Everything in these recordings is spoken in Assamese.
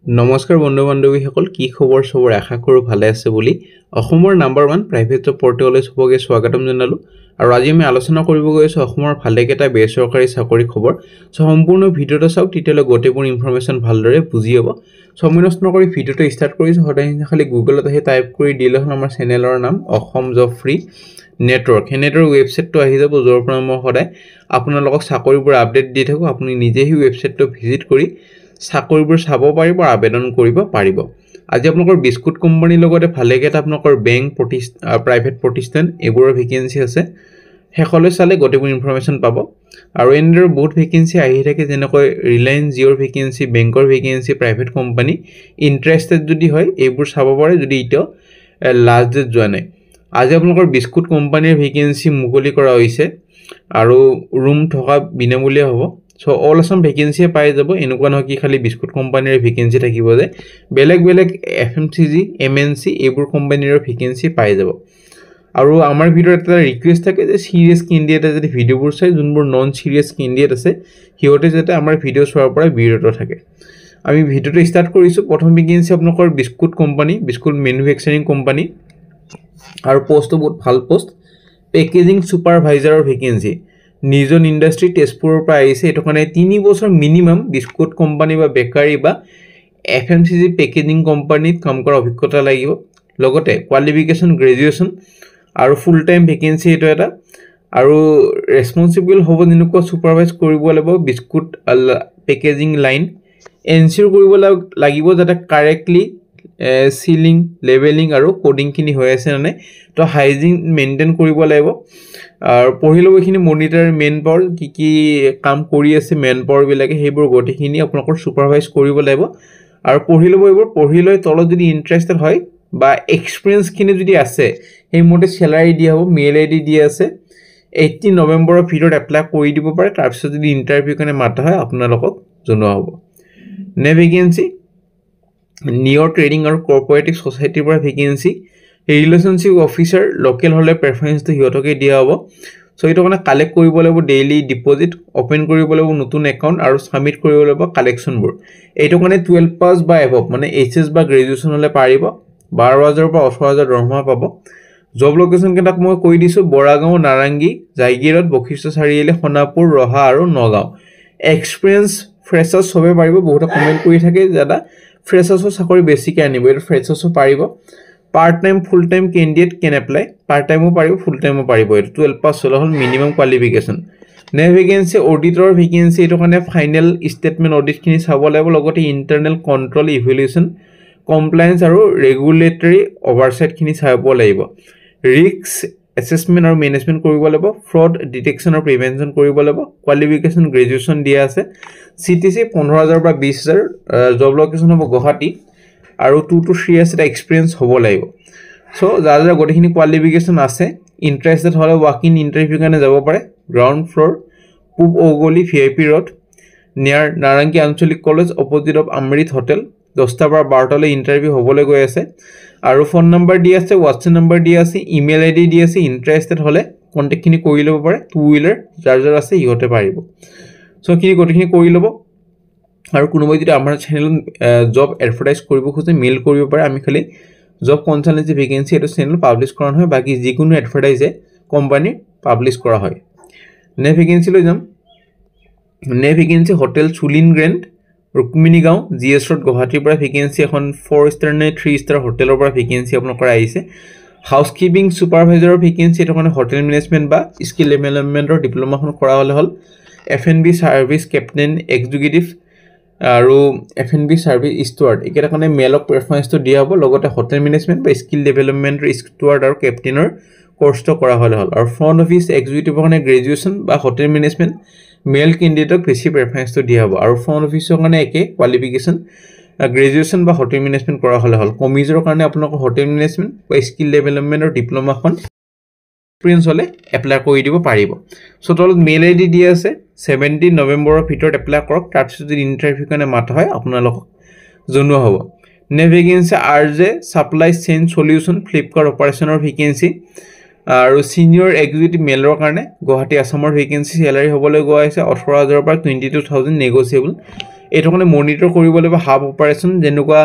নমস্কাৰ বন্ধু বান্ধৱীসকল কি খবৰ সবৰ আশা কৰো ভালে আছে বুলি অসমৰ নাম্বাৰ 1 প্ৰাইভেট জব পৰ্টেললৈ সবকে স্বাগতম জনালো আৰু আজি আমি আলোচনা কৰিব গৈছো অসমৰ ভালেকেটা বেচৰকাৰী চাকৰি খবৰ সো সম্পূৰ্ণ ভিডিওটো চাওক তেতিয়ালৈ গোটেইবোৰ ইনফৰমেশন ভালদৰে বুজি হ'ব সো আমি নষ্ট নকৰি ভিডিওটো ষ্টাৰ্ট কৰিছো হঠাৎ খালি গুগলত আহি টাইপ কৰি দিলে হ'ল আমাৰ চেনেলৰ নাম অসম জব ফ্ৰী নেটৱৰ্ক হেনেটৰ ৱেবছাইটটো আহি যাব যৰ পৰা মই সদায় আপোনালোকক চাকৰিবোৰ আপডেট দি থাকো আপুনি নিজে হি ৱেবছাইটটো ভিজিট কৰি চাকৰিবোৰ চাব পাৰিব আবেদন কৰিব পাৰিব আজি আপোনালোকৰ বিস্কুট কোম্পানীৰ লগতে ভালেকেটা আপোনালোকৰ বেংক প্ৰাইভেট প্ৰতিষ্ঠান এবোৰৰ ভেকেন্সি আছে হেকলৈ চালে গোটেইবোৰ ইনফৰমেশন পাব আৰু এনেদৰে বহুত ভেকেন্সি আহি থাকে যেনেকৈ ৰিলায়েন্স জিঅ'ৰ ভেকেন্সি বেংকৰ ভেকেন্সি প্ৰাইভেট কোম্পানী ইন্টাৰেষ্টেড যদি হয় এইবোৰ চাব পাৰে যদি ইটো লাষ্ট ডেট যোৱা নাই আজি আপোনালোকৰ বিস্কুট কোম্পানীৰ ভেকেন্সি মুকলি কৰা হৈছে আৰু ৰুম থকা বিনামূলীয়া হ'ব সো অল আসাম ভেকেন্সি পাই যাব এনেকুৱা নহয় কি খালি বিস্কুট কোম্পানীৰ ভেকেন্সি থাকিব যে বেলেগ বেলেগ এফএমসিজি এমএনসি এইবোৰ কোম্পানীৰ ভেকেন্সি পাই যাব আৰু আমাৰ ভিডিওত এটা ৰিকুৱেষ্ট থাকে যে সিৰিয়াস ক্যান্ডিডেট যদি ভিডিওবোৰ চাই যোনবোৰ নন সিৰিয়াস ক্যান্ডিডেট আছে হিয়তে যাতে আমাৰ ভিডিও চোৱাৰ পৰা বিৰত থাকে আমি ভিডিওটো ষ্টাৰ্ট কৰিছো প্ৰথম ভেকেন্সি আপোনালোকৰ বিস্কুট কোম্পানী বিস্কুট ম্যানুফ্যাকচাৰিং কোম্পানী আৰু পোষ্টটো বহুত ভাল পোষ্ট পেকেজিং সুপাৰভাইজাৰৰ ভেকেন্সি নিজন ইন্ডাস্ট্ৰি টেস্টপুৰৰ পৰা আহিছে এটো কাৰণে 3 বছৰ মিনিমাম বিস্কুট কোম্পানী বা বেকাৰী বা এফএমসিজি পেকেজিং কোম্পানীত কাম কৰা অভিজ্ঞতা লাগিব লগতে কোৱালিফিকেশন গ্ৰেজুৱেচন আৰু ফুল টাইম ভেকেন্সি এটো এটা আৰু ৰেসপন্সিবল হ'ব যেনেকুৱা সুপাৰভাইজ কৰিব লাগিব বিস্কুট পেকেজিং লাইন এনচিওৰ কৰিব লাগিব যাতে কাৰেক্টলি সিলিং লেভেলিং আৰু কোডিং কিনি হৈ আছে মানে তো হাইজিন মেইনটেইন কৰিব লাগিব আৰু পঢ়িলো এখিনি মনিটৰ মেন পাৱাৰ কি কাম কৰি আছে মেন পাৱাৰ বিলাকে হেবোৰ গটেখিনি আপোনালোকৰ সুপাৰভাইজ কৰিব লাগিব আৰু পঢ়িলৈ তলত যদি ইন্টাৰেষ্টেড হয় বা এক্সপেৰিয়েন্স কিনি যদি আছে এই মতে স্যালাৰি দিয়া হ'ব মেইল আইডি দি আছে 18 নৱেম্বৰৰ ভিতৰত এপ্লাই কৰি দিব পাৰে তাৰ পিছত যদি ইন্টাৰভিউ কাৰণে মাতা হয় আপোনালোকক জনোৱা হ'ব নে ভেকেন্সি নিয়ৰ ট্ৰেডিং আৰু কোঅপাৰেটিভ সোসাইটিৰ পৰা ভেকেন্সি ৰিলেশনশিপ অফিচাৰ লোকেল হলে প্ৰেফাৰেন্সটো হিয়তকে দিয়া হ'ব সো এটো মানে কালেক্ট কৰিব লাগিব ডেইলি ডিপোজিট ওপেন কৰিব লাগিব নতুন একাউন্ট আৰু সাবমিট কৰিব লাগিব কালেকশনবোৰ এটো মানে 12 পাস বা এবভ মানে এইচএস বা গ্ৰেজুৱেচন হলে পাৰিব 12000 পৰা 18000 দৰমহা পাব জব লোকেশন কেটাক মই কৈ দিছো বৰাগাঁও নাৰাংগী জাইগিৰত বখিষ্ট চাৰিআলি খনাপুৰ ৰহা আৰু নগাঁও এক্সপেৰিয়েন্স ফ্ৰেছাৰ্ছ সবে পাৰিব বহুত কমেন্ট কৰি থাকে দাদা ফ্ৰেছাৰ্ছৰ চাকৰি বেছিকে আনিব এটো ফ্ৰেছাৰ্ছও পাৰিব part time full time candidate can apply part টাইমও পাৰিব ফুল টাইমও পাৰিব এটো 12 পাস হল মিনিমাম কোৱালিফিকেশন নে ভেকেন্সি অডিটৰ ভেকেন্সি এটো কাৰণে ফাইনাল স্টেটমেন্ট অডিট খিনি চাব লাগিব লগতে ইন্টাৰনেল কন্ট্ৰোল ইভ্যালুয়েশন কমপ্লায়েন্স আৰু ৰেগুলেটৰী ওভাৰসাইট খিনি চাব লাগিব ৰিস্ক এসেসমেন্ট আৰু মেনেজমেন্ট কৰিব লাগিব ফ্ৰড ডিটেকশন আৰু প্ৰিভেনশন কৰিব লাগিব কোৱালিফিকেশন গ্ৰেজুৱেচন দিয়া আছে সিটিসি 15000 পৰা 20000 জব লোকেশন হ'ব গুৱাহাটী আৰু 2 to 3 years এটা এক্সপেৰিয়েন্স হ'ব লাগিব সো যাৰা গটেখিনি কোৱালিফিকেশন আছে ইন্টাৰেষ্টেড হলে ওয়াক ইন ইন্টাৰভিউ কাৰণে যাব পাৰে গ্ৰাউন্ড ফ্লোৰ পূব ওগলি ভিআইপি ৰোড নিয়াৰ নাৰাংগী আঞ্চলিক college opposite of Amrit hotel 10টা পৰা 12টা লৈ ইন্টাৰভিউ হ'বলৈ গৈ আছে আৰু ফোন নম্বৰ দি আছে WhatsApp নম্বৰ দি আছে ইমেইল আইডি দি আছে ইন্টাৰেষ্টেড হলে কন্টাক্ট খিনি কৰি ল'ব পাৰে টু হুইলাৰ চাৰ্জাৰ আছে ইহতে পাৰিব সো কিনি গটেখিনি কৰি ল'ব আৰু কোনোবাই যদি আমাৰ চেনেলত জব এডভাৰটাইজ কৰিব খোজে মেইল কৰিব পাৰে আমি খালি জব কনসালটেন্সি ভেকেন্সি এটো চেনেল পাবলিশ কৰা হয় বাকি যিকোনো এডভাৰটাইজে কোম্পানী পাবলিশ কৰা হয় নে ভেকেন্সি লৈ যাম নে ভেকেন্সি হোটেল চুলিন গ্ৰেন্ড ৰুকমিনি গাঁও জিএছ ৰোড গুৱাহাটীৰ পৰা ভেকেন্সি এখন 4 ষ্টাৰ নে 3 ষ্টাৰ হোটেলৰ পৰা ভেকেন্সি আপোনালোকৰ আহিছে হাউসকিপিং সুপাৰভাইজাৰৰ ভেকেন্সি এটো কাৰণে হোটেল মেনেজমেন্ট বা স্কিল ডেভেলপমেন্টৰ ডিপ্লোমাখন কৰা হলে হল এফএনবি সাৰ্ভিস কেপ্টেইন এক্সিকিউটিভ আৰু এফএনবি সাৰ্ভিস ষ্টুৱাৰ্ড একেটা কাৰণে মেলক প্ৰেফাৰেন্সটো দিয়া হ'ব লগতে হোটেল মেনেজমেন্ট বা স্কিল ডেভেলপমেন্টৰ ষ্টুৱাৰ্ড আৰু কেপ্টেইনৰ কোৰ্সটো কৰা হলে হল আৰু ফ্ৰন্ট অফিস এক্সিকিউটিভৰ কাৰণে গ্ৰেজুৱেচন বা হোটেল মেনেজমেন্ট মেল ক্যান্ডিডেটক বেছি প্ৰেফাৰেন্সটো দিয়া হ'ব আৰু ফ্ৰন্ট অফিসৰ কাৰণে একে কোৱালিফিকেশন গ্ৰেজুৱেচন বা হোটেল মেনেজমেন্ট কৰা হলে হল কমিজৰ কাৰণে আপোনালোকৰ হোটেল মেনেজমেন্ট বা স্কিল ডেভেলপমেন্টৰ ডিপ্লোমাখন এক্সপেৰিয়েন্স হলে এপ্লাই কৰি দিব পাৰিব সো তলত মেইল আইডি দি আছে 17 নৱেম্বৰৰ ভিতৰত এপ্লাই কৰক তাৰ পিছত যদি ইন্টাৰভিউ কাৰণে মাতা হয় আপোনালোকক জনোৱা হ'ব নে vacancy RJ supply chain solution Flipkart অপাৰেশনৰ ভেকেন্সি আৰু সিনিয়ৰ এক্সিকিউটিভ মেলৰ কাৰণে গুৱাহাটী আসামৰ ভেকেন্সি স্যালাৰি হ'বলৈ গৈ আছে 18000 পৰা 22000 নেগোচিয়েবল এইটো কাৰণে মনিটৰ কৰিব লাগিব হাব অপাৰেশ্যন যেনেকুৱা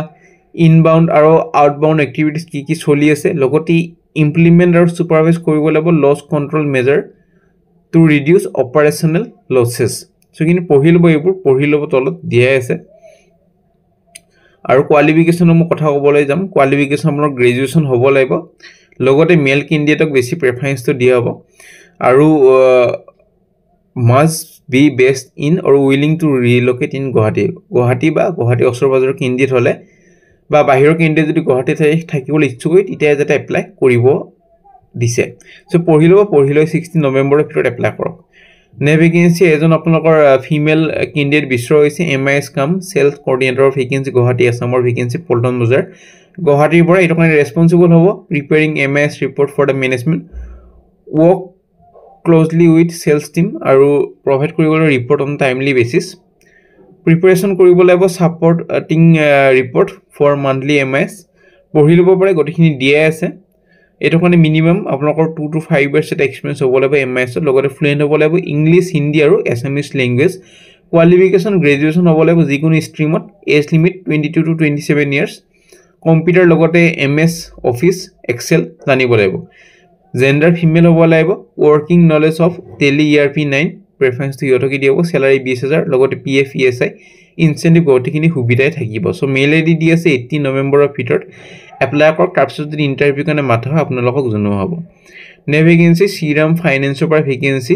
ইনবাউণ্ড আৰু আউটবাউণ্ড এক্টিভিটিজ কি চলি আছে লগতে ইমপ্লিমেণ্ট আৰু ছুপাৰভাইজ কৰিব লাগিব loss control measure to reduce operational losses so কিন্তু পঢ়ি ল'ব এইবোৰ পঢ়ি ল'ব তলত দিয়াই আছে আৰু কোৱালিফিকেশ্যনৰ মই কথা ক'বলৈ যাম কোৱালিফিকেশ্যন আপোনাৰ গ্ৰেজুৱেশ্যন হ'ব লাগিব লগতে মেল কেণ্ডিডেটক বেছি প্ৰেফাৰেঞ্চটো দিয়া হ'ব আৰু must be based in or willing to relocate in Guwahati বা গুৱাহাটী ওচৰ পাজৰৰ কেণ্ডিডেট হ'লে বা বাহিৰৰ কেণ্ডিডেট যদি গুৱাহাটীত থাকিবলৈ ইচ্ছুক হয় তেতিয়া যাতে এপ্লাই কৰিব দিছে সো পঢ়ি লৈ 16 নৱেম্বৰৰ ভিতৰত এপ্লাই কৰক নে ভেকেন্সি এজন আপোনালোকৰ ফিমেল কেণ্ডিডেট বিচৰা হৈছে MIS কাম সেলছ কোঅৰ্ডিনেটৰ ভেকেন্সি গুৱাহাটী আসামৰ ভেকেন্সি পল্টন বজাৰ গুৱাহাটীৰ পৰা এইটো কাৰণে ৰেসপন্সিবল হ'ব preparing MIS report for the management work closely with sales team আৰু provide কৰিবলৈ report on timely basis preparation কৰিব লাগিব supporting report for monthly MIS পঢ়ি ল'ব পাৰে গটিখিনি দিয়া আছে এটো কাৰণে মিনিমাম আপোনালোকৰ 2 to 5 years এটা এক্সপেৰিয়েন্স হ'ব লাগিব MIS ৰ লগতে ফ্লুয়েন্ট হ'ব লাগিব ইংলিশ হিন্দী আৰু এছামিজ ল্যাঙ্গুৱেজ কোৱালিফিকেশ্যন গ্ৰেজুৱেশ্যন হ'ব লাগিব যিকোনো ষ্ট্ৰীমত age limit 22 to 27 years computer লগতে MS অফিস এক্সেল জানিব লাগিব Gender female হ'ব লাগিব working knowledge of tele ERP9 preference to ইয়তকি দিব salary 20000 লগতে PF ESI incentive গটিখিনি সুবিধাই থাকিব সো মেইল আইডি দি আছে 18 নৱেম্বৰৰ ভিতৰত এপ্লাই কৰক তাৰপিছত যদি ইন্টাৰভিউ কাৰণে মাথা হয় আপোনালোকক জনোৱা হ'ব নে ভেকেন্সি শ্ৰীৰাম ফাইনেন্সৰ পৰা ভেকেন্সি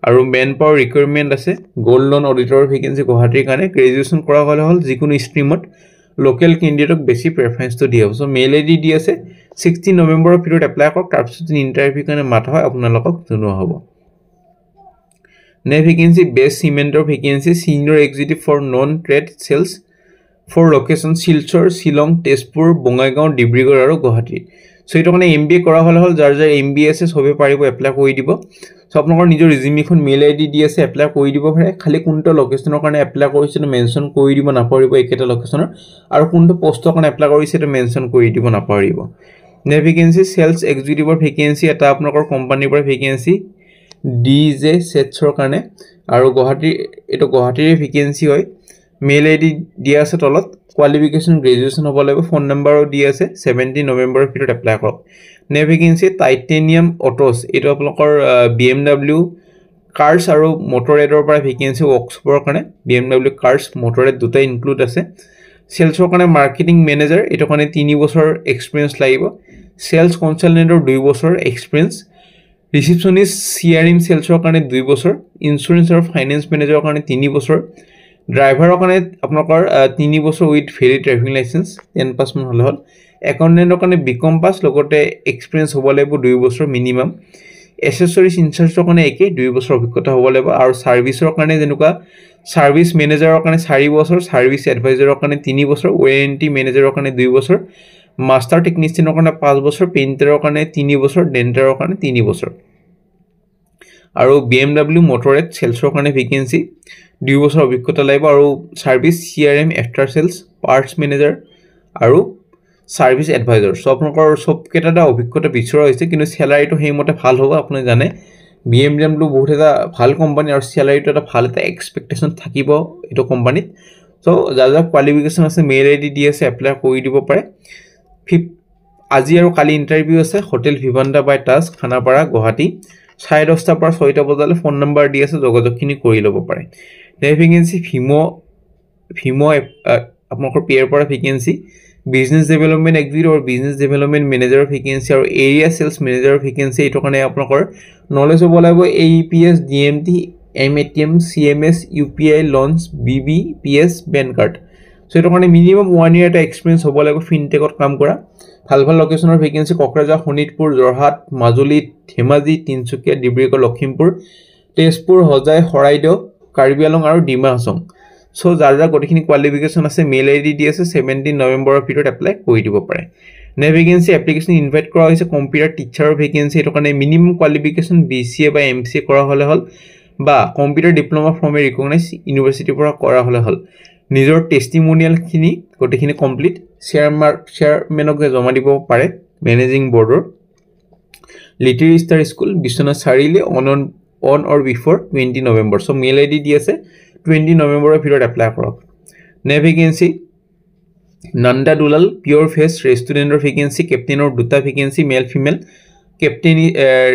আৰু মেন পাৱাৰ ৰিকুৱাৰমেন্ট আছে গোল্ড লোন অডিটৰ ভেকেন্সি গুৱাহাটীৰ কাৰণে গ্ৰেজুৱেশ্যন কৰা হলে হল যিকোনো ষ্ট্ৰীমত লোকেল কেণ্ডিডেটক বেছি প্ৰেফাৰেন্সটো দিয়া হ'ব সো মেইল আইডি দি আছে 16 নৱেম্বৰৰ ভিতৰত এপ্লাই কৰক তাৰপিছত ইন্টাৰভিউ কাৰণে মাথা হয় আপোনালোকক জনোৱা হ'ব নে ভেকেন্সি বেছ সিমেন্টৰ vacancy senior executive for non trade sales for location Silchar Shillong Tezpur Bongaigaon Dibrugarh আৰু গুৱাহাটী সো এইটো কাৰণে MBA কৰা হলে হল যাৰ MBA আছে সবে পাৰিব এপ্লাই কৰি দিব সো আপোনালোকৰ নিজৰ ৰিজিউমিখন মেইল আইডি দি আছে এপ্লাই কৰি দিব পাৰে খালি কোনটো লোকেশনৰ কাৰণে এপ্লাই কৰিছে মেনশন কৰি দিব নাপাৰিব একেটা লোকেশনৰ আৰু কোনটো পোষ্টৰ কাৰণে এপ্লাই কৰিছে এটা মেনশন কৰি দিব নাপাৰিব নে ভেকেন্সি সেলছ এক্সিকিউটিভৰ ভেকেন্সি এটা আপোনালোকৰ কোম্পানীৰ পৰা ভেকেন্সি DJ সেটছৰ কাৰণে আৰু গুৱাহাটীৰ ভেকেন্সি হয় মেইল আইডি দিয়া আছে তলত কোৱালিফিকেশ্যন গ্ৰেজুৱেশ্যন হ'ব লাগিব ফোন নম্বৰো দি আছে 17 নৱেম্বৰৰ ভিতৰত এপ্লাই কৰক নে ভেকেন্সি টাইটেনিয়াম অটোছ এইটো আপোনালোকৰ BMW কাৰ্স আৰু মটৰেডৰ পৰা ভেকেন্সি ৱৰ্কশ্বপৰ কাৰণে BMW কাৰ্স মটৰেড দুটা ইনক্লুড আছে সেলছৰ কাৰণে মাৰ্কেটিং মেনেজাৰ এইটো কাৰণে 3 বছৰ এক্সপেৰিয়েন্স লাগিব সেলছ কনসালটেন্টৰ 2 বছৰ এক্সপেৰিয়েন্স ৰিসেপশনিষ্ট CRM সেলছৰ কাৰণে 2 বছৰ ইন্স্যুৰেন্স আৰু ফাইনান্স মেনেজাৰৰ কাৰণে 3 বছৰ ড্ৰাইভাৰৰ কাৰণে আপোনালোকৰ 3 বছৰ উইথ ভেলিড ড্ৰাইভিং লাইসেন্স 10 পাছ মান হল একাউন্টেন্টৰ কাৰণে বিকম পাছ লগতে এক্সপেৰিয়েন্স হ'ব লাগিব 2 বছৰ মিনিমাম এসেসৰিজ ইনচাৰ্জৰ কাৰণে একে 2 বছৰ অভিজ্ঞতা হ'ব লাগিব আৰু সাৰ্ভিসৰ কাৰণে যেনেকুৱা সাৰ্ভিস মেনেজাৰৰ কাৰণে 4 বছৰ সাৰ্ভিস এডভাইজাৰৰ কাৰণে 3 বছৰ ওয়াৰেন্টি মেনেজাৰৰ কাৰণে 2 বছৰ মাস্টাৰ টেকনিচিয়ানৰ কাৰণে 5 বছৰ পেইন্টাৰৰ কাৰণে 3 বছৰ ডেন্টাৰৰ কাৰণে 3 বছৰ আৰু BMW মটৰেড সেলছৰ কাৰণে ভেকেন্সি 2 বছৰ অভিজ্ঞতা লাগিব আৰু service CRM after sales parts manager আৰু সাৰ্ভিস এডভাইজাৰ সব আপোনালোকৰ সব কেটাটা অভিজ্ঞতা বিচৰা হৈছে কিন্তু স্যালাৰিটো হেমতে ভাল হ'ব আপুনি জানে BMW বহুত এটা ভাল কোম্পানী আৰু স্যালাৰিটো এটা ভাল এটা এক্সপেক্টেশন থাকিব এটো কোম্পানীত সো যাৰ কোৱালিফিকেশ্যন আছে মেইল আইডি দি আছে এপ্লাই কৰি দিব পাৰে আজি আৰু কালি ইন্টাৰভিউ আছে হোটেল ভিভান্ডা বাই টাস খানাপাৰা গুৱাহাটী 10:30 পৰা 6টা বজালৈ ফোন নম্বৰ দি আছে যোগাযোগখিনি কৰি ল'ব পাৰে নে ভেকেন্সি ফিমো আপোনালোকৰ পেয়াৰ পৰা ভেকেন্সি বিজনেস ডেভেলপমেন্ট এক্সিকিউটিভ আৰু বিজনেস ডেভেলপমেন্ট মেনেজাৰৰ ভেকেন্সি আৰু এৰিয়া সেলছ মেনেজাৰৰ ভেকেন্সি এটো কাৰণে আপোনালোকৰ নলেজ হ'ব লাগিব AEPS DMT MATM CMS UPI loans BBPS PAN card so এটো কাৰণে মিনিমাম 1 ইয়াৰ এটা এক্সপেৰিয়েন্স হ'ব লাগিব ফিনটেকত কাম কৰা ভাল লোকেশনৰ ভেকেন্সি কোকৰাঝাৰ শোণিতপুৰ জৰহাট মাজুলী ধেমাজি তিনচুকীয়া ডিব্ৰুগড় লখিমপুৰ তেজপুৰ হজাই হৰাইদেউ কাৰ্বি আলং আৰু ডিমা হাছং সো যাৰ গটিখিনি কোৱালিফিকেশ্যন আছে মেইল আইডি দি আছে 17 নৱেম্বৰৰ ভিতৰত এপ্লাই কৰি দিব পাৰে নে ভেকেন্সি এপ্লিকেশ্যন ইনভাইট কৰা হৈছে কম্পিউটাৰ টিচাৰৰ ভেকেন্সি এটো কাৰণে মিনিমাম কোৱালিফিকেশ্যন BCA বা MCA কৰা হলে হল বা computer diploma from a recognise ইউনিভাৰ্সিটিৰ পৰা কৰা হলে হল নিজৰ টেষ্টিমনিয়াল খিনি গটিখিনি কমপ্লিট চেয়াৰমেনক জমা দিব পাৰে মেনেজিং বৰ্ডৰ Little Star School Biswanath Chariali on or before 20 November so mail ID দি আছে 20 নৱেম্বৰৰ ভিতৰত এপ্লাই কৰক নে ভেকেন্সি নন্দা দুলাল পিয়ৰ ফেচ ৰেষ্টুৰেণ্টৰ ভেকেন্সি কেপ্টেইনৰ 2টা vacancy male female captain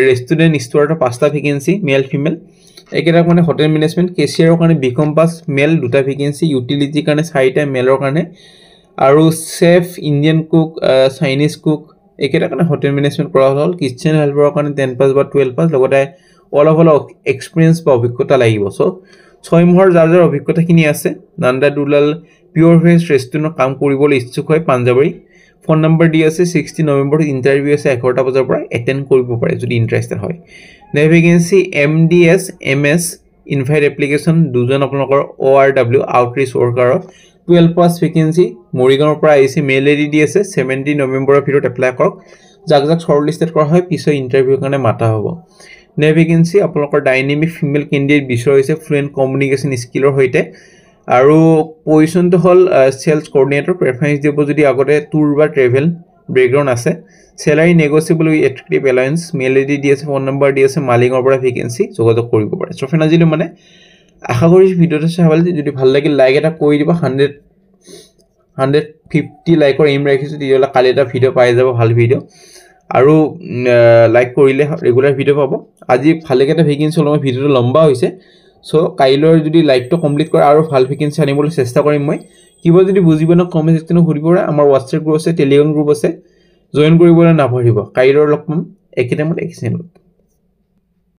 restaurant ষ্টুৱাৰ্টৰ 5টা ভেকেন্সি মেল ফিমেল একেটা মানে হোটেল মেনেজমেণ্ট কেচিয়াৰৰ কাৰণে বিকম পাছ মেল 2টা ভেকেন্সি ইউটিলিটি কাৰণে 4টা মেলৰ কাৰণে আৰু chef Indian cook Chinese cook একেটা কাৰণে হোটেল মেনেজমেণ্ট কৰা হ'ল কিচেন হেল্পাৰৰ কাৰণে 10 পাছ বা 12 পাছ লগতে অলপ এক্সপিৰিয়েন্স বা অভিজ্ঞতা লাগিব সো 6 মাহৰ যাৰ অভিজ্ঞতাখিনি আছে নন্দা দুলাল পিয়ৰ ভেজ ৰেষ্টুৰেণ্টত কাম কৰিবলৈ ইচ্ছুক হয় পাঞ্জাবাৰী ফোন নম্বৰ দি আছে 60 নৱেম্বৰত ইণ্টাৰভিউ আছে 11টা বজাৰ পৰা এটেন্ড কৰিব পাৰে যদি ইন্টাৰেষ্টেড হয় নে vacancy MDS MS invite application দুজন আপোনালোকৰ ORW আউটৰিচ ওয়াৰ্কাৰৰ 12 পাস ভেকেন্সি মৰিগাঁৱৰ পৰা আহিছে মেল আইডি দি আছে 17 নৱেম্বৰৰ ভিতৰত এপ্লাই কৰক যাক শৰ্টলিষ্টেড কৰা হয় পিছৰ ইন্টাৰভিউৰ কাৰণে মাতা হ'ব নে ভেকেন্সি আপোনালোকৰ ডাইনামিক ফিমেল কেণ্ডিডেট বিচৰাইছে ফ্লুৱেন্ট কমিউনিকেশ্যন স্কিলৰ সৈতে আৰু পজিশনটো হল সেলস কোঅৰ্ডিনেটৰ প্ৰেফাৰেন্স দিব যদি আগতে টুৰ বা ট্ৰেভেল ব্যাকগ্ৰাউণ্ড আছে salary negotiable with attractive allowance mail ID দি আছে ফোন নম্বৰ দি আছে মালিকৰ পৰা ভেকেন্সি যোগাযোগ কৰিব পাৰে সো ফেনাজিলো মানে আশা কৰিছো ভিডিওটো চাই ভাল যদি ভাল লাগিল লাইক এটা কৰি দিবা 150 লাইকৰ এম ৰাখিছো তেতিয়ালে কালি এটা ভিডিও পাই যাব ভাল ভিডিও আৰু লাইক কৰিলে ৰেগুলাৰ ভিডিও পাব আজি ভালেকেটা ভেকেন্সি লম ভিডিওটো লম্বা হৈছে সো কাইলৰ যদি লাইকটো কমপ্লিট কৰে আৰু ভাল ভেকেন্সি আনিবলৈ চেষ্টা কৰিম মই কিবা যদি বুজিব না কমেন্ট সেকশনত ঘুৰিব আমাৰ WhatsApp গ্ৰুপ আছে টেলিগ্ৰাম গ্ৰুপ আছে জয়েন কৰিবলৈ নাপাহৰিব কাইলৰ লগ পাম একেটাইমত একে চেনেলত